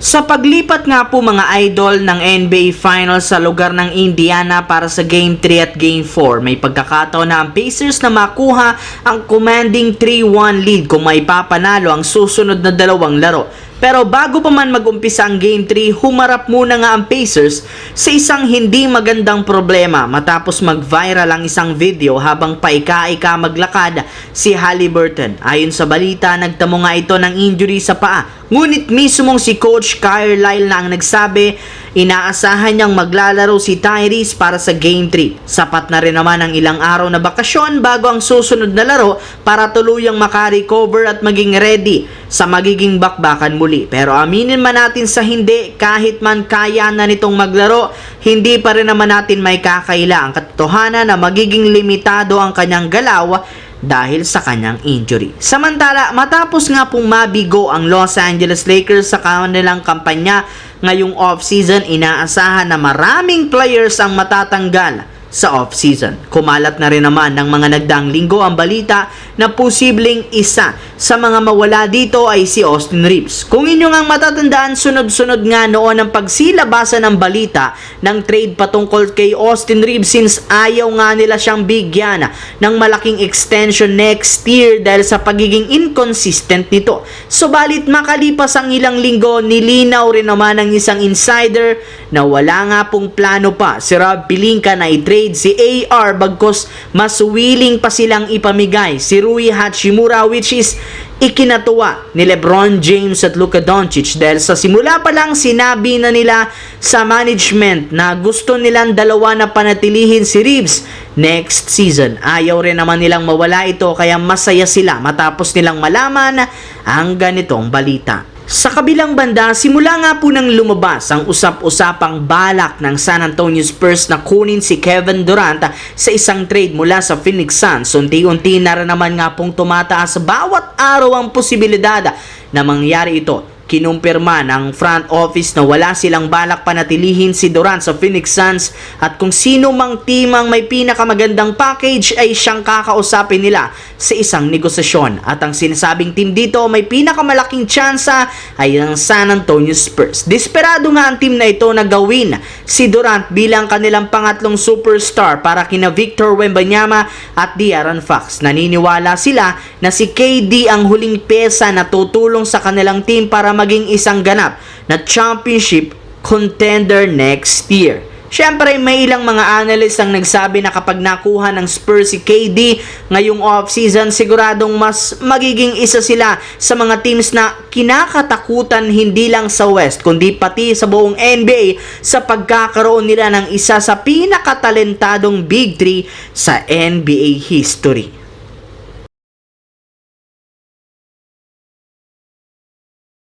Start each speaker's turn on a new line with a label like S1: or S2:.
S1: Sa paglipat nga po mga idol ng NBA Finals sa lugar ng Indiana para sa Game 3 at Game 4, may pagkakataon na ang Pacers na makuha ang commanding 3-1 lead kung maipapanalo ang susunod na dalawang laro. Pero bago pa man mag-umpisa ang Game 3, humarap muna nga ang Pacers sa isang hindi magandang problema matapos mag-viral ang isang video habang paika-ika maglakad si Haliburton. Ayon sa balita, nagtamo nga ito ng injury sa paa. Ngunit mismong si Coach Carlisle na ang nagsabi, inaasahan niyang maglalaro si Tyrese para sa Game 3. Sapat na rin naman ang ilang araw na bakasyon bago ang susunod na laro para tuluyang makarecover at maging ready sa magiging bakbakan muli. Pero aminin man natin sa hindi, kahit man kaya na nitong maglaro, hindi pa rin naman natin may kakaila ang katotohanan na magiging limitado ang kanyang galaw dahil sa kanyang injury. Samantala, matapos nga pong mabigo ang Los Angeles Lakers sa kanilang kampanya ngayong off-season, inaasahan na maraming players ang matatanggal sa off-season. Kumalat na rin naman ng mga nagdaang linggo ang balita na posibleng isa sa mga mawala dito ay si Austin Reeves. Kung inyo ngang matatandaan, sunod-sunod nga noon ang pagsilabasan ng balita ng trade patungkol kay Austin Reeves since ayaw nga nila siyang bigyan ng malaking extension next year dahil sa pagiging inconsistent nito. Subalit makalipas ang ilang linggo, nilinaw rin naman ng isang insider na wala nga pong plano pa si Rob Pelinka na i-trade si AR bagkos mas willing pa silang ipamigay si Rui Hachimura, which is ikinatuwa ni LeBron James at Luka Doncic dahil sa simula pa lang sinabi na nila sa management na gusto nilang dalawa na panatilihin si Reeves next season. Ayaw rin naman nilang mawala ito kaya masaya sila matapos nilang malaman ang ganitong balita. Sa kabilang banda, simula nga po nang lumabas ang usap-usapang balak ng San Antonio Spurs na kunin si Kevin Durant sa isang trade mula sa Phoenix Suns, unti-unti na rin naman nga pong tumataas bawat araw ang posibilidad na mangyari ito. Kinumpirma ng front office na wala silang balak panatilihin si Durant sa Phoenix Suns at kung sino mang team ang may pinakamagandang package ay siyang kakausapin nila sa isang negosasyon. At ang sinasabing team dito may pinakamalaking tsansa ay ang San Antonio Spurs. Desperado nga ang team na ito na gawin si Durant bilang kanilang pangatlong superstar para kina Victor Wembanyama at De'Aaron Fox. Naniniwala sila na si KD ang huling pyesa na tutulong sa kanilang team para maging isang ganap na championship contender next year. Siyempre, may ilang mga analysts ang nagsabi na kapag nakuha ng Spurs si KD ngayong off-season, siguradong mas magiging isa sila sa mga teams na kinakatakutan hindi lang sa West, kundi pati sa buong NBA sa pagkakaroon nila ng isa sa pinakatalentadong Big 3 sa NBA history.